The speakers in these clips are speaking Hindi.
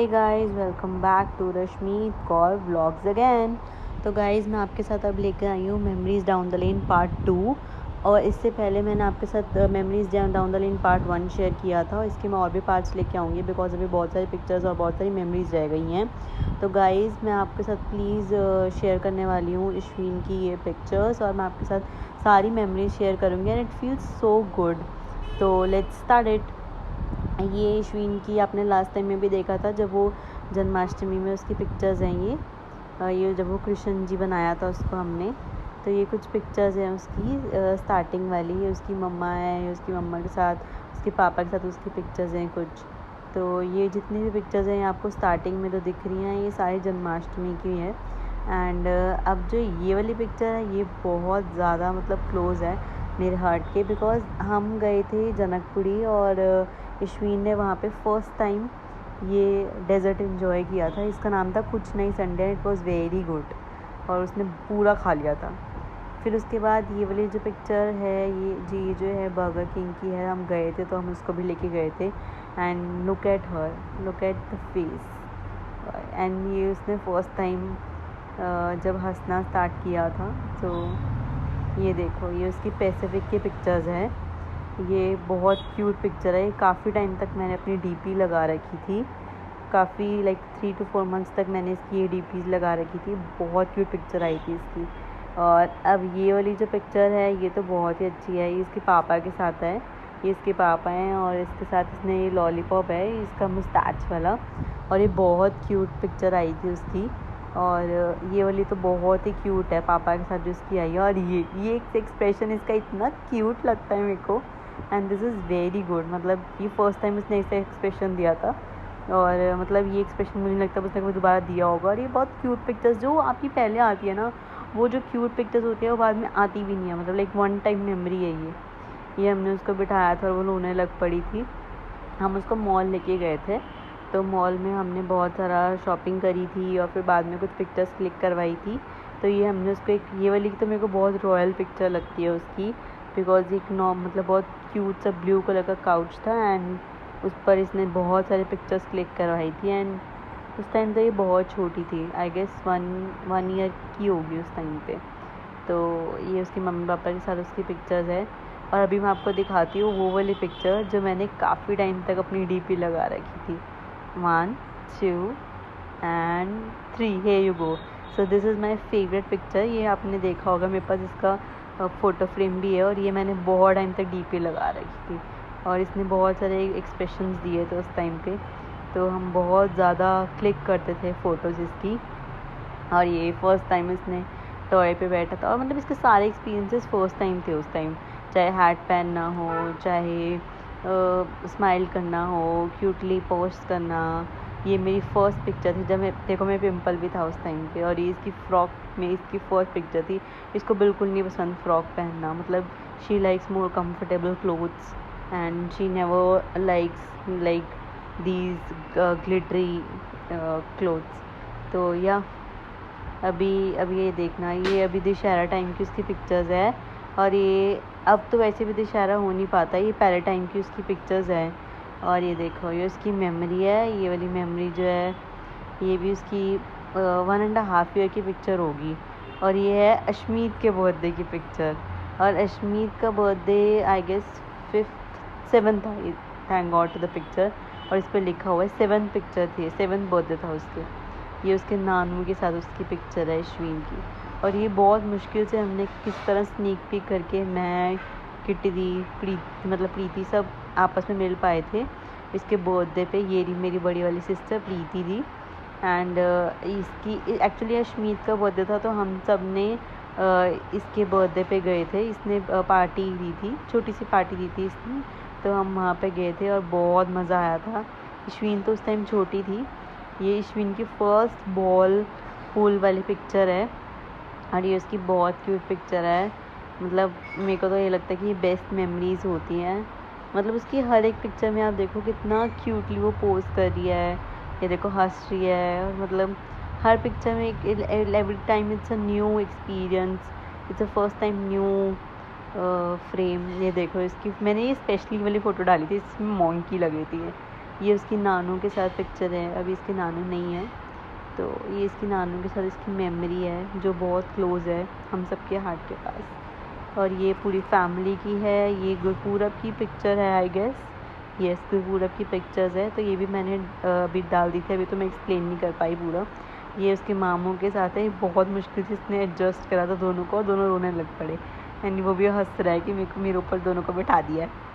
Hey guys, welcome back to Rashmi Kaur vlogs again. तो गाइस, मैं आपके साथ अब लेकर आई हूँ memories down the lane part 2। और इससे पहले मैंने आपके साथ memories down the lane part 1 share किया था। इसके मैं और भी पार्ट्स लेके आऊँगी बिकॉज अभी बहुत सारी पिक्चर्स और बहुत सारी मेमोरीज़ रह गई हैं। तो गाइस, मैं आपके साथ प्लीज़ शेयर करने वाली हूँ अश्विन की ये पिक्चर्स, और मैं आपके साथ सारी मेमोरीज शेयर करूँगी and it feels so good. तो लेट्स स्टार्ट इट। ये अश्विन की आपने लास्ट टाइम में भी देखा था जब वो जन्माष्टमी में उसकी पिक्चर्स हैं। ये जब वो कृष्ण जी बनाया था उसको हमने। तो ये कुछ पिक्चर्स हैं उसकी स्टार्टिंग वाली। ये उसकी मम्मा है, ये उसकी मम्मा के साथ, उसके पापा के साथ उसकी पिक्चर्स हैं कुछ। तो ये जितनी भी पिक्चर्स हैं आपको स्टार्टिंग में तो दिख रही हैं, ये सारी जन्माष्टमी की है। एंड अब जो ये वाली पिक्चर है ये बहुत ज़्यादा मतलब क्लोज़ है मेरे हार्ट के, बिकॉज हम गए थे जनकपुरी और अश्विन ने वहाँ पे फर्स्ट टाइम ये डेज़र्ट एंजॉय किया था। इसका नाम था कुछ नहीं Sunday, it was very good और उसने पूरा खा लिया था। फिर उसके बाद ये वाली जो पिक्चर है ये जो है बर्गर किंग की है। हम गए थे तो हम उसको भी लेके गए थे। And look at her, look at the face. And ये उसने फर्स्ट टाइम जब हंसना स्टार्ट किया था। तो ये देखो, ये उसकी पैसिफिक की पिक्चर्स हैं। ये बहुत क्यूट पिक्चर है। काफ़ी टाइम तक मैंने अपनी डीपी लगा रखी थी, काफ़ी लाइक 3 to 4 मंथ्स तक मैंने इसकी ये डीपीज लगा रखी थी। बहुत क्यूट पिक्चर आई थी इसकी। और अब ये वाली जो पिक्चर है ये तो बहुत ही अच्छी है। ये इसके पापा के साथ है, ये इसके पापा हैं और इसके साथ इसने ये लॉलीपॉप है इसका मुस्टैच वाला। और ये बहुत क्यूट पिक्चर आई थी उसकी। और ये वाली तो बहुत ही क्यूट है पापा के साथ जो इसकी आई है। और ये एक एक्सप्रेशन इसका इतना क्यूट लगता है मेरे को। And this is very good. मतलब ये फर्स्ट टाइम इसने ऐसा एक्सप्रेशन दिया था और मतलब ये एक्सप्रेशन मुझे नहीं लगता उसने कभी दोबारा दिया होगा। और ये बहुत क्यूट पिक्चर्स जो आपकी पहले आती है ना, वो जो क्यूट पिक्चर्स होती है वो बाद में आती भी नहीं है। मतलब लाइक वन टाइम मेमोरी है ये हमने उसको बिठाया था और वो रोने लग पड़ी थी। हम उसको मॉल लेके गए थे, तो मॉल में हमने बहुत सारा शॉपिंग करी थी और फिर बाद में कुछ पिक्चर्स क्लिक करवाई थी। तो ये हमने उसको एक ये वाली तो मेरे को बहुत रॉयल पिक्चर लगती है उसकी, बिकॉज एक मतलब बहुत क्यूट सा ब्लू कलर का काउच था एंड उस पर इसने बहुत सारे पिक्चर्स क्लिक करवाई थी। एंड उस टाइम तो ये बहुत छोटी थी, आई गेस वन ईयर की होगी उस टाइम पे। तो ये उसके मम्मी पापा के साथ उसकी पिक्चर्स है। और अभी मैं आपको दिखाती हूँ वो वाली पिक्चर जो मैंने काफ़ी टाइम तक अपनी डीपी लगा रखी थी। 1 2 and 3, here you go. So this is my favourite picture. ये आपने देखा होगा, मेरे पास इसका फ़ोटो फ्रेम भी है और ये मैंने बहुत टाइम तक डीपी लगा रखी थी। और इसने बहुत सारे एक्सप्रेशंस दिए थे उस टाइम पे, तो हम बहुत ज़्यादा क्लिक करते थे फ़ोटोज़ इसकी। और ये फर्स्ट टाइम इसने टॉय पे बैठा था और मतलब इसके सारे एक्सपीरियंसेस फर्स्ट टाइम थे उस टाइम। चाहे हैट पहनना हो, चाहे स्माइल करना हो, क्यूटली पोस्ट करना। ये मेरी फ़र्स्ट पिक्चर थी जब मैं पिंपल भी था उस टाइम पे। और ये इसकी फ़्रॉक में इसकी फ़र्स्ट पिक्चर थी। इसको बिल्कुल नहीं पसंद फ़्रॉक पहनना, मतलब she likes more comfortable clothes and she never likes like these glittery clothes. तो या अभी ये देखना, ये अभी दशहरा टाइम की उसकी पिक्चर्स है। और ये अब तो वैसे भी दशहरा हो नहीं पाता, ये पहले टाइम की उसकी पिक्चर्स है। और ये देखो, ये उसकी मेमोरी है। ये वाली मेमोरी जो है ये भी उसकी 1.5 ईयर की पिक्चर होगी। और ये है अश्मीत के बर्थडे की पिक्चर। और अश्मीत का बर्थडे आई गेस 7th था। Thank God to the picture. और इस पर लिखा हुआ है 7th पिक्चर थी, 7th बर्थडे था उसके। ये उसके नानू के साथ उसकी पिक्चर है अश्विन की। और ये बहुत मुश्किल से हमने किस तरह स्नीक पीक करके मैं, किटी दी, प्रीति सब आपस में मिल पाए थे इसके बर्थडे पे। ये मेरी बड़ी वाली सिस्टर प्रीति दी। एंड इसकी एक्चुअली अश्मीत का बर्थडे था, तो हम सब ने इसके बर्थडे पे गए थे। इसने पार्टी दी थी, छोटी सी पार्टी दी थी इसने, तो हम वहाँ पे गए थे और बहुत मज़ा आया था। अश्विन तो उस टाइम छोटी थी। ये अश्विन की फ़र्स्ट बॉल पूल वाली पिक्चर है और ये उसकी बहुत क्यूट पिक्चर है। मतलब मेरे को तो ये लगता है कि ये बेस्ट मेमोरीज़ होती हैं। मतलब उसकी हर एक पिक्चर में आप देखो कितना क्यूटली वो पोज कर रही है, ये देखो हंस रही है। और मतलब हर पिक्चर में every time it's a new experience, it's a first time new frame. ये देखो इसकी मैंने ये स्पेशली वाली फ़ोटो डाली थी, इसमें मोंकी लगी थी। ये उसकी नानू के साथ पिक्चर है, अभी इसके नानू नहीं है, तो ये इसकी नानू के साथ इसकी मेमोरी है जो बहुत क्लोज़ है हम सबके हार्ट के पास। और ये पूरी फैमिली की है, ये गुरपूरब की पिक्चर है आई गेस, यस गुरपूरब की पिक्चर्स है। तो ये भी मैंने अभी डाल दी थी, अभी तो मैं एक्सप्लेन नहीं कर पाई पूरा। ये उसके मामू के साथ है, बहुत मुश्किल से इसने एडजस्ट करा था दोनों को, दोनों रोने लग पड़े एंड वो भी हंस रहा है कि मेरे ऊपर दोनों को बिठा दिया है।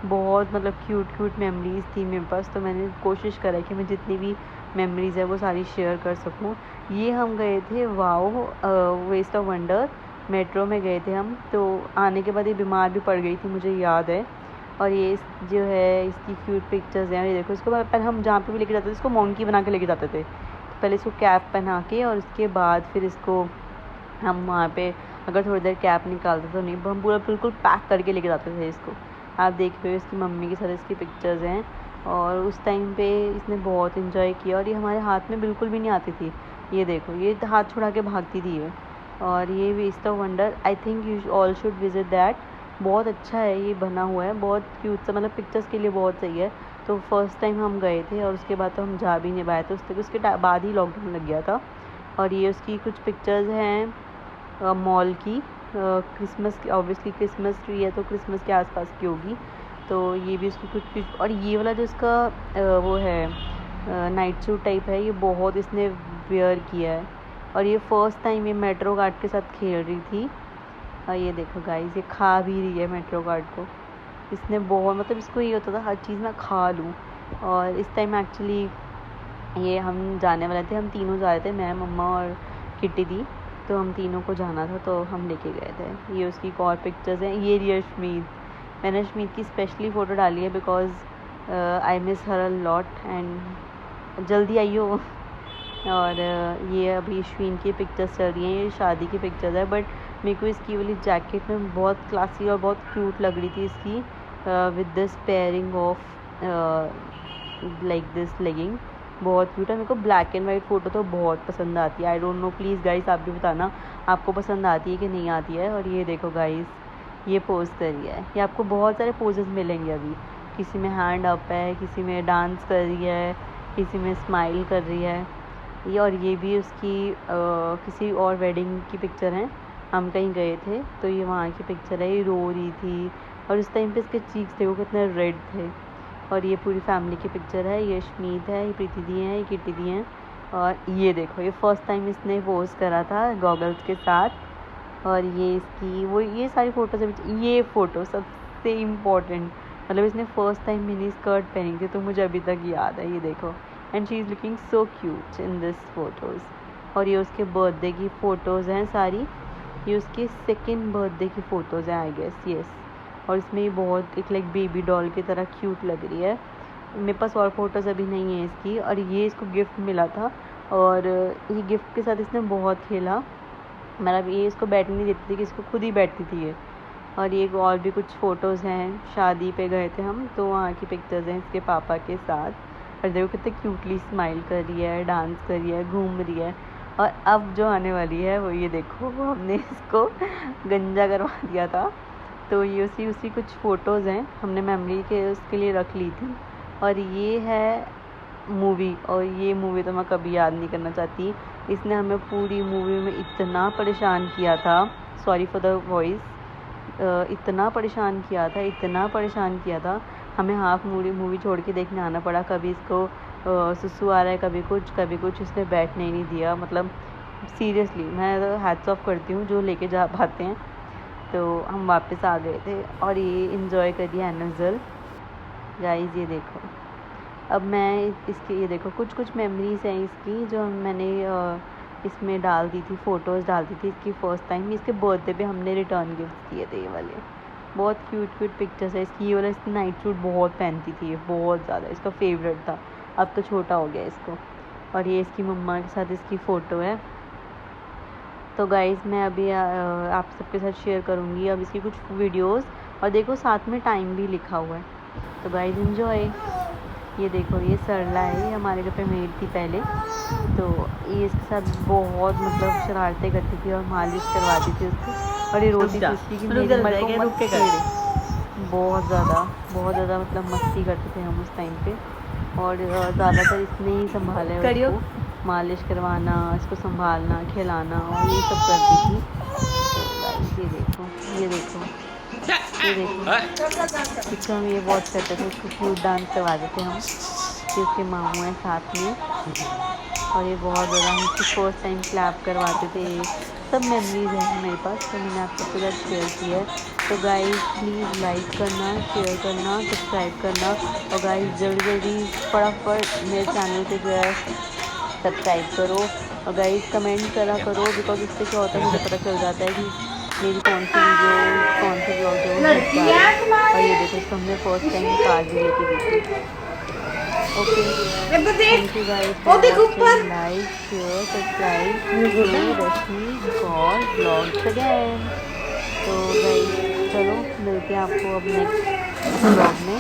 बहुत मतलब क्यूट मेमोरीज़ थी मेरे पास, तो मैंने कोशिश करा कि मैं जितनी भी मेमोरीज़ है वो सारी शेयर कर सकूं। ये हम गए थे wow waste of wonder, metro में गए थे हम, तो आने के बाद ये बीमार भी पड़ गई थी मुझे याद है। और ये जो है इसकी क्यूट पिक्चर्स हैं, ये देखो इसको पहले हम जहाँ पे भी लेके जाते थे इसको मोंकी बना के लेके जाते थे, पहले इसको कैप पहना के और उसके बाद फिर इसको हम वहाँ पे अगर थोड़ी देर कैप निकालते तो नहीं, हम पूरा बिल्कुल पैक करके लेके जाते थे इसको। आप देख रहे हो इसकी मम्मी के साथ इसकी पिक्चर्स हैं, और उस टाइम पे इसने बहुत इन्जॉय किया और ये हमारे हाथ में बिल्कुल भी नहीं आती थी। ये देखो ये हाथ छुड़ा के भागती थी ये। और ये waste of wonder, I think you all should visit that, बहुत अच्छा है ये बना हुआ है, बहुत क्यूट सा, मतलब पिक्चर्स के लिए बहुत सही है। तो फर्स्ट टाइम हम गए थे और उसके बाद तो हम जा भी नहीं पाए थे, उसके बाद ही लॉकडाउन लग गया था। और ये उसकी कुछ पिक्चर्स हैं मॉल की, क्रिसमस की, ऑब्वियसली क्रिसमस ट्री है तो क्रिसमस के आसपास की होगी, तो ये भी उसकी कुछ। और ये वाला जो इसका वो है नाइट सूट टाइप है, ये बहुत इसने वेयर किया है। और ये फ़र्स्ट टाइम ये मेट्रो गार्ड के साथ खेल रही थी। और ये देखो गाइस ये खा भी रही है मेट्रो गार्ड को, इसने बहुत, मतलब इसको ये होता था हर चीज़ मैं खा लूँ। और इस टाइम एक्चुअली ये हम जाने वाले थे, हम तीनों जा रहे थे, मैं मम्मा और किट्टी दी, तो हम तीनों को जाना था तो हम लेके गए थे। ये उसकी एक और पिक्चर्स हैं, ये रही अश्मीत, मैंने अश्मीत की स्पेशली फ़ोटो डाली है because I miss her a lot and जल्दी आई हो। और ये अभी अश्विन की पिक्चर्स चल रही हैं, ये शादी की पिक्चर्स है, बट मेरे को इसकी वाली जैकेट में बहुत क्लासी और बहुत क्यूट लग रही थी इसकी, with this pairing of like this legging, बहुत क्यूट है। मेरे को ब्लैक एंड वाइट फ़ोटो तो बहुत पसंद आती है, I don't know please guys आप भी बताना आपको पसंद आती है कि नहीं आती है। और ये देखो गाइस ये पोज़ करी है, ये आपको बहुत सारे पोजेस मिलेंगे अभी, किसी में हैंड अप है, किसी में डांस कर रही है, किसी में स्माइल कर रही है। ये और ये भी उसकी किसी और वेडिंग की पिक्चर है, हम कहीं गए थे तो ये वहाँ की पिक्चर है, ये रो रही थी और उस टाइम पे इसके चीक्स थे वो कितने रेड थे। और ये पूरी फैमिली की पिक्चर है, ये अश्मीत है, ये प्रीति दी है, ये किट्टी दी हैं। और ये देखो ये फ़र्स्ट टाइम इसने पोज़ करा था गॉगल्स के साथ। और ये इसकी वो ये सारी फ़ोटोज़ है, ये फ़ोटो सबसे इम्पॉर्टेंट, मतलब इसने फ़र्स्ट टाइम मिनी स्कर्ट पहनी थी तो मुझे अभी तक याद है, ये देखो and she is looking so cute in this photos. और ये उसके बर्थडे की फ़ोटोज़ हैं सारी, ये उसके सेकेंड बर्थडे की फ़ोटोज़ हैं आई गेस, यस। और इसमें ये बहुत एक लाइक बेबी डॉल की तरह क्यूट लग रही है। मेरे पास और फ़ोटोज़ अभी नहीं है इसकी। और ये इसको गिफ्ट मिला था और ये गिफ्ट के साथ इसने बहुत खेला, मतलब ये इसको बैठने नहीं देती थी कि इसको खुद ही बैठती थी ये। और ये और भी कुछ फ़ोटोज़ हैं, शादी पे गए थे हम तो वहाँ की पिक्चर्स हैं इसके पापा के साथ। और देखो कितने क्यूटली स्माइल कर रही है, डांस कर रही है, घूम रही है। और अब जो आने वाली है वो ये देखो, वो हमने इसको गंजा करवा दिया था, तो ये उसी कुछ फ़ोटोज़ हैं, हमने मेमोरी के उसके लिए रख ली थी। और ये है मूवी, और ये मूवी तो मैं कभी याद नहीं करना चाहती, इसने हमें पूरी मूवी में इतना परेशान किया था, सॉरी फॉर द वॉइस, इतना परेशान किया था, हमें हाफ मूवी छोड़ के देखने आना पड़ा। कभी इसको सुसु आ रहा है, कभी कुछ, इसने बैठने ही नहीं दिया। मतलब सीरियसली मैं तो हैट्स ऑफ करती हूँ जो लेके जा पाते हैं। तो हम वापस आ गए थे और ये इन्जॉय करिए एनर्जल गाइस। ये देखो अब मैं इसके, ये देखो कुछ मेमोरीज़ हैं इसकी जो मैंने इसमें डाल दी थी, फ़ोटोज़ डाल दी थी इसकी फ़र्स्ट टाइम। इसके बर्थडे पे हमने रिटर्न गिफ्ट किए थे ये वाले, बहुत क्यूट पिक्चर्स है इसकी। ये वाला इसकी नाइट सूट बहुत पहनती थी ये, बहुत ज़्यादा इसका फेवरेट था, अब तो छोटा हो गया इसको। और ये इसकी मम्मा के साथ इसकी फ़ोटो है। तो गाइज़ मैं अभी आप सबके साथ शेयर करूँगी अब इसकी कुछ वीडियोज़, और देखो साथ में टाइम भी लिखा हुआ है, तो गाइज़ इन्जॉय। ये देखो ये सरला है, ये हमारे घर पे मेड थी पहले, तो ये इसके साथ बहुत मतलब शरारतें करती थी और मालिश करवाती थी उसको, और ये रोती थी उसकी कि मेरे मन को मत छेड़े। बहुत ज़्यादा मतलब मस्ती करते थे हम उस टाइम पे। और ज़्यादातर इसने ही संभाला है उसको, मालिश करवाना, इसको संभालना, खिलाना और ये सब करती थी। तो गाइस ये देखो, ये देखो, ये देखो, इसको हम ये वॉच करते थे, इसको क्यूट डांस करवा देते हम कि उसके मामू हैं साथ में। और ये बहुत ज़्यादा हम इसको फर्स्ट टाइम क्लैप करवाते थे। सब मेमोरीज हैं मेरे पास, तो मैंने आप सबके साथ शेयर किया है। तो गाइस प्लीज़ लाइक करना, शेयर करना, सब्सक्राइब करना, और गाइस जल्दी जल्दी फटाफट मेरे चैनल पे जो है सब्सक्राइब करो। और गाइस कमेंट करा करो, बिकॉज इससे क्या होता है मुझे पता चल जाता है कि मेरी कौन सी वीडियो, कौन से ब्लॉग जो है हिट जा रहे हैं। और ये देखो, इसको हमने फर्स्ट टाइम कार भी लेके दी थी। Okay, thank you guys for watching, like share subscribe to Rashmi Kaur blogs again. तो गाइस चलो मिलते हैं आपको अब नेक्स्ट ब्लॉग में,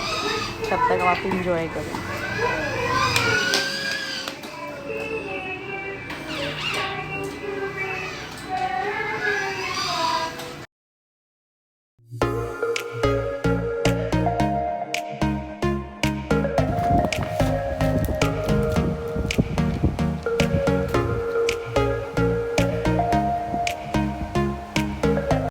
तब तक आप इंजॉय करें।